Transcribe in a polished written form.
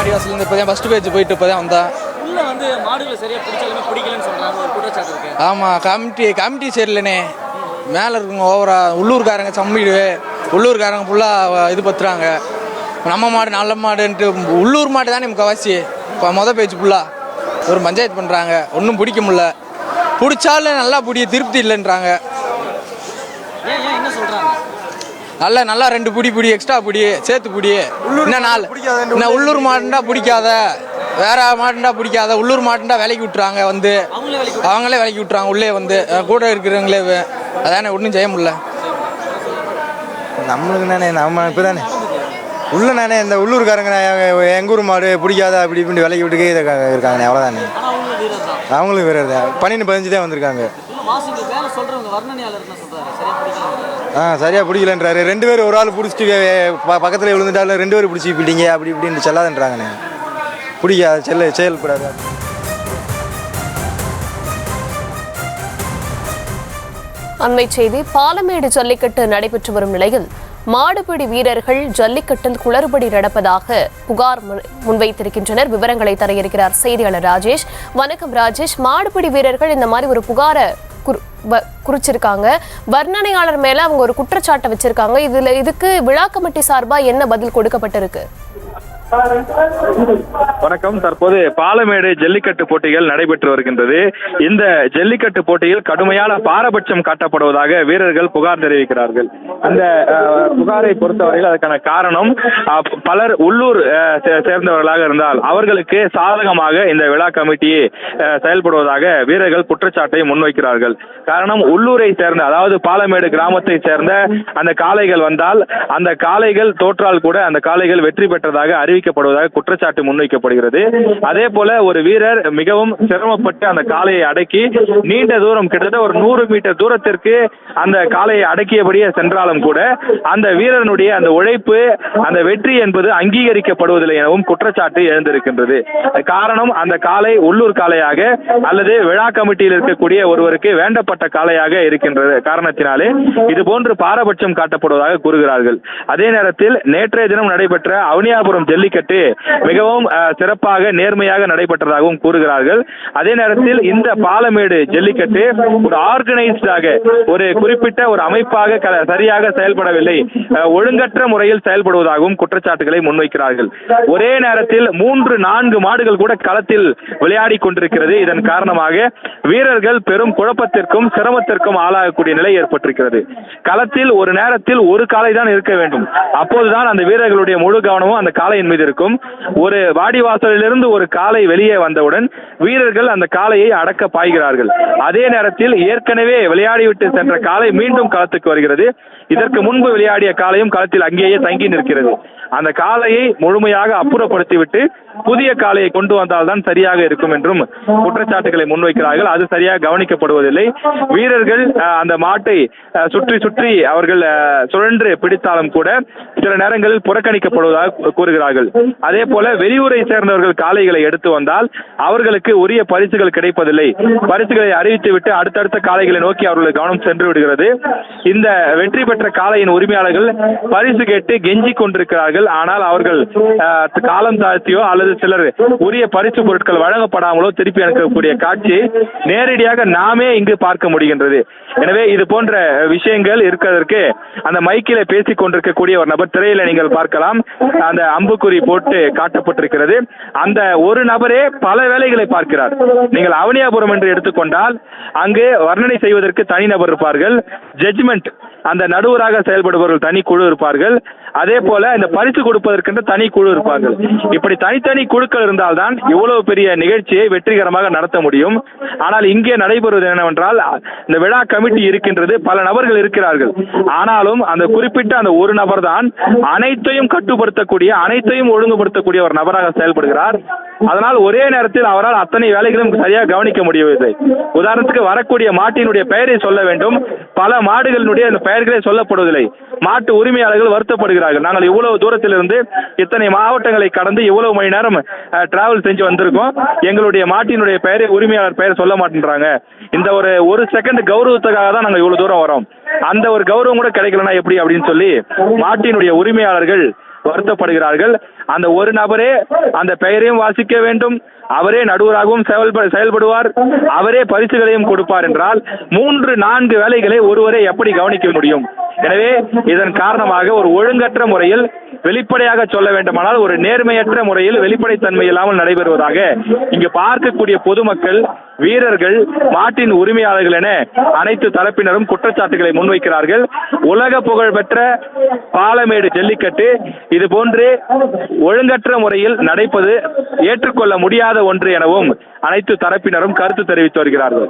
வாடிவாசல் இப்போ தான் first page போயிட்டு இப்போ தான் வந்தேன். உள்ள வந்து மாடுகளை சரியா பிடிச்சாலுமே பிடிக்கலன்னு சொல்றாங்க, ஒரு குற்றச்சாட்டு இருக்கு. ஆமாம், கமிட்டி சரியில்லைண்ணே. மேலே இருக்குங்க ஓவரா உள்ளூர்காரங்க சம்மிடு உள்ளூர்காரங்க ஃபுல்லாக இது பத்துறாங்க. நம்ம மாடு நல்ல மாடுன்ட்டு உள்ளூர் மாடு தானே முக்கால்வாசி. இப்போ பேஜ் ஃபுல்லாக ஒரு பஞ்சாயத்து பண்ணுறாங்க, ஒன்றும் பிடிக்க முடியல. பிடிச்சாலும் நல்லா திருப்தி இல்லைன்றாங்க. என்ன சொல்றாங்க? நல்லா 2 பிடி எக்ஸ்ட்ரா பிடி சேர்த்து பிடி. இன்னும் 4 இன்னும் உள்ளூர் மாடுண்டா பிடிக்காத, வேற மாடுண்டா பிடிக்காத, உள்ளூர் மாடுண்டா விலைக்கு விட்டுறாங்க. வந்து அவங்களே விலைக்கு விட்டுறாங்க. உள்ளே வந்து கூட இருக்கிறவங்களே அதானே ஒன்றும் செய்ய முடியல. நம்மளுக்கு தானே நம்ம இப்போ தானே உள்ள நானே இந்த உள்ளூர்காரங்க எங்கள் ஊர் மாடு பிடிக்காத அப்படி இப்படி விலைக்கு விட்டுக்கே இருக்காங்கண்ணே. அவ்வளோதானே, அவங்களும் வேறு 12-15 தான் வந்திருக்காங்க. சரியாக பிடிக்கலன்றாரு. 2 பேர் ஒரு ஆள் பிடிச்சிட்டு பக்கத்தில் விழுந்துட்டாலும் 2 பேர் பிடிச்சி பிடிங்க அப்படி இப்படின்னு செல்லாதுன்றாங்கண்ணே. பிடிக்காது செயல்படாது. அண்மை செய்தி, பாலமேடு ஜல்லிக்கட்டு நடைபெற்று வரும் நிலையில் மாடுபிடி வீரர்கள் ஜல்லிக்கட்டில் குளறுபடி நடப்பதாக புகார் முன்வைத்திருக்கின்றனர். விவரங்களை தர இருக்கிறார் செய்தியாளர் ராஜேஷ். வணக்கம் ராஜேஷ். மாடுபிடி வீரர்கள் இந்த மாதிரி ஒரு புகாரை குறிச்சிருக்காங்க, வர்ணனையாளர் மேல அவங்க ஒரு குற்றச்சாட்டை வச்சிருக்காங்க. இதுக்கு விழா கமிட்டி சார்பா என்ன பதில் கொடுக்கப்பட்டிருக்கு? வணக்கம். தற்போது பாலமேடு ஜல்லிக்கட்டு போட்டிகள் நடைபெற்று வருகின்றது. இந்த ஜல்லிக்கட்டு போட்டியில் கடுமையான பாரபட்சம் காட்டப்படுவதாக வீரர்கள் புகார் தெரிவிக்கிறார்கள். அந்த புகாரை பொறுத்தவரையில் அதற்கான காரணம், பலர் உள்ளூர் சேர்ந்தவர்களாக இருந்தால் அவர்களுக்கு சாதகமாக இந்த விழா கமிட்டி செயல்படுவதாக வீரர்கள் குற்றச்சாட்டை முன்வைக்கிறார்கள். காரணம், உள்ளூரை சேர்ந்த, அதாவது பாலமேடு கிராமத்தை சேர்ந்த அந்த காளைகள் வந்தால் அந்த காளைகள் தோற்றால் கூட அந்த காளைகள் வெற்றி பெற்றதாக அறிவிக்கப்படுவதாக குற்றச்சாட்டு முன்வைக்கப்படுகிறது. அதே போல ஒரு வீரர் மிகவும் சிரமப்பட்டு அந்த காளையை அடக்கி நீண்ட தூரம், கிட்டத்தட்ட ஒரு 100 மீட்டர் தூரத்திற்கு அந்த காளையை அடக்கியபடியே சென்றாலும் கூட அந்த வீரனுடைய அந்த உழைப்பு, அந்த வெற்றி என்பது அங்கீகரிக்கப்படுவதில்லை எனவும் குற்றச்சாட்டு எழுந்திருக்கின்றது. காரணம், அந்த காளை உள்ளூர் காளையாக அல்லது விழா கமிட்டியில் இருக்கக்கூடிய ஒருவருக்கு வேண்டப்பட்ட காளையாக இருக்கின்றது காரணத்தினாலே இது போன்று பாரபட்சம் காட்டப்படுவதாக கூறுகிறார்கள். அதே நேரத்தில் நேற்றைய தினம் நடைபெற்ற அவனியாபுரம் ஜல்லிக்கட்டு மிகவும் சிறப்பாக நேர்மையாக நடைபெற்றதாகவும் கூறுகிறார்கள். அதே நேரத்தில் இந்த பாலமேடு ஜல்லிக்கட்டு ஒரு ஆர்கனைஸ்டாக, ஒரு குறிப்பிட்ட ஒரு அமைப்பாக சரியாக செயல்படவில்லை, ஒழுங்கற்ற முறையில் செயல்படுவதாகவும் குற்றச்சாட்டுகளை முன்வைக்கிறார்கள். ஒரே நேரத்தில் 3-4 மாடுகள் கூட களத்தில் விளையாடி கொண்டிருக்கிறது. இதன் காரணமாக வீரர்கள் பெரும் குழப்பத்திற்கும் சிரமத்திற்கும் ஆளாகக்கூடிய நிலை ஏற்பட்டிருக்கிறது. களத்தில் ஒரு நேரத்தில் ஒரு காளை தான் இருக்க வேண்டும். அப்போதுதான் அந்த வீரர்களுடைய முழு கவனமும் அந்த காளையின் மீது இருக்கும். ஒரு வாடிவாசலிலிருந்து ஒரு காளை வெளியே வந்தவுடன் வீரர்கள் அந்த காளையை அடக்க பாய்கிறார்கள். அதே நேரத்தில் ஏற்கனவே விளையாடிவிட்டு சென்ற காளை மீண்டும் களத்துக்கு வருகிறது. இதற்கு முன்பு விளையாடிய காளையும் களத்தில் அங்கேயே தங்கி நிற்கிறது. அந்த காளையை முழுமையாக அப்புறப்படுத்திவிட்டு புதிய காளையை கொண்டு வந்தால்தான் சரியாக இருக்கும் என்றும் குற்றச்சாட்டுகளை முன்வைக்கிறார்கள். அது சரியாக கவனிக்கப்படுவதில்லை. வீரர்கள் அந்த மாட்டை சுற்றி சுற்றி அவர்கள் சுழன்று பிடித்தாலும் கூட சில நேரங்களில் புறக்கணிக்கப்படுவதாக கூறுகிறார்கள். அதே போல வெளியூரை சேர்ந்தவர்கள் காளைகளை எடுத்து வந்தால் அவர்களுக்கு உரிய பரிசுகள் கிடைப்பதில்லை. பரிசுகளை அறிவித்துவிட்டு அடுத்தடுத்த காளைகளை நோக்கி அவர்கள் கவனம் சென்று விடுகிறது. இந்த வெற்றி பெற்ற காளையின் உரிமையாளர்கள் பரிசு கேட்டு கெஞ்சி கொண்டிருக்கிறார்கள். ஆனால் அவர்கள் காலம் தாழ்த்தியோ அல்லது சிலர் உரிய பரிசு பொருட்கள் வழங்கப்படாமலோ திருப்பி அனுப்பக்கூடிய காட்சியை நேரடியாக நாமே இங்கு பார்க்க முடிகின்றது. எனவே இது போன்ற விஷயங்கள் இருக்கிறதற்கு அந்த மைக்கில பேசிக் கொண்டிருக்கக்கூடிய ஒரு நபர் திரையில நீங்கள் பார்க்கலாம், அந்த அம்புக்குறி போட்டு காட்டப்பட்டிருக்கிறது. அந்த ஒரு நபரே பல வேலைகளை பார்க்கிறார். நீங்கள் அவனியாபுரம் என்று எடுத்துக்கொண்டால் அங்கு வர்ணனை செய்வதற்கு தனி நபர் இருப்பார்கள், ஜட்ஜ்மெண்ட் அந்த நடுவராக செயல்படுபவர்கள் தனி குழு இருப்பார்கள். அதே போல இந்த பரிசு கொடுப்பதற்கென்று தனி குழு இருப்பார்கள். இப்படி தனித்தனி குழுக்கள் இருந்தால்தான் இவ்வளவு பெரிய நிகழ்ச்சியை வெற்றிகரமாக நடத்த முடியும். ஆனால் இங்கே நடைபெறுவது என்னவென்றால், இந்த விழா கமிட்டி இருக்கின்றது, பல நபர்கள் இருக்கிறார்கள். ஆனாலும் அந்த குறிப்பிட்ட அந்த ஒரு நபர் தான் அனைத்தையும் கட்டுப்படுத்தக்கூடிய, அனைத்தையும் ஒழுங்குபடுத்தக்கூடிய ஒரு நபராக செயல்படுகிறார். அதனால் ஒரே நேரத்தில் அவரால் அத்தனை வேலைகளும் சரியாக கவனிக்க முடியவில்லை. உதாரணத்துக்கு வரக்கூடிய மாட்டினுடைய பெயரை சொல்ல வேண்டும், பல மாடுகளினுடைய அந்த பெயர்களே சொல்லப்படுவதில்லை. மாட்டு உரிமையாளர்கள் வருத்தப்படுகிறார்கள். நாங்கள் இவ்வளவு தூரத்திலிருந்து இத்தனை மாவட்டங்களை கடந்து இவ்வளவு மணி நேரம் டிராவல் செஞ்சு வந்திருக்கோம், எங்களுடைய மாட்டினுடைய பெயரை உரிமையாளர் பெயர் சொல்ல மாட்டேன்றாங்க. இந்த ஒரு செகண்ட் கௌரவத்துக்காக தான் நாங்கள் இவ்வளவு தூரம் வரோம், அந்த ஒரு கௌரவம் கூட கிடைக்கலன்னா எப்படி அப்படின்னு சொல்லி மாட்டினுடைய உரிமையாளர்கள் வருத்தப்படுகிறார்கள். அந்த ஒரு நபரே அந்த பெயரையும் வாசிக்க வேண்டும், அவரே நடுவராகவும் செயல்படுவார், அவரே பரிசுகளையும் கொடுப்பார் என்றால் 3-4 வேலைகளை ஒருவரே எப்படி கவனிக்க முடியும்? எனவே இதன் காரணமாக ஒரு ஒழுங்கற்ற முறையில், வெளிப்படையாக சொல்ல வேண்டுமானால் ஒரு நேர்மையற்ற முறையில் வெளிப்படைத்தன்மை இல்லாமல் நடைபெறுவதாக இங்கு பார்க்கக்கூடிய பொதுமக்கள், வீரர்கள், மாட்டின் உரிமையாளர்கள் என அனைத்து தரப்பினரும் குற்றச்சாட்டுகளை முன்வைக்கிறார்கள். உலக புகழ் பெற்ற பாலமேடு ஜல்லிக்கட்டு இது போன்று ஒழுங்கற்ற முறையில் நடைபெறுவது ஏற்றுக்கொள்ள முடியாத ஒன்று எனவும் அனைத்து தரப்பினரும் கருத்து தெரிவித்து வருகிறார்கள்.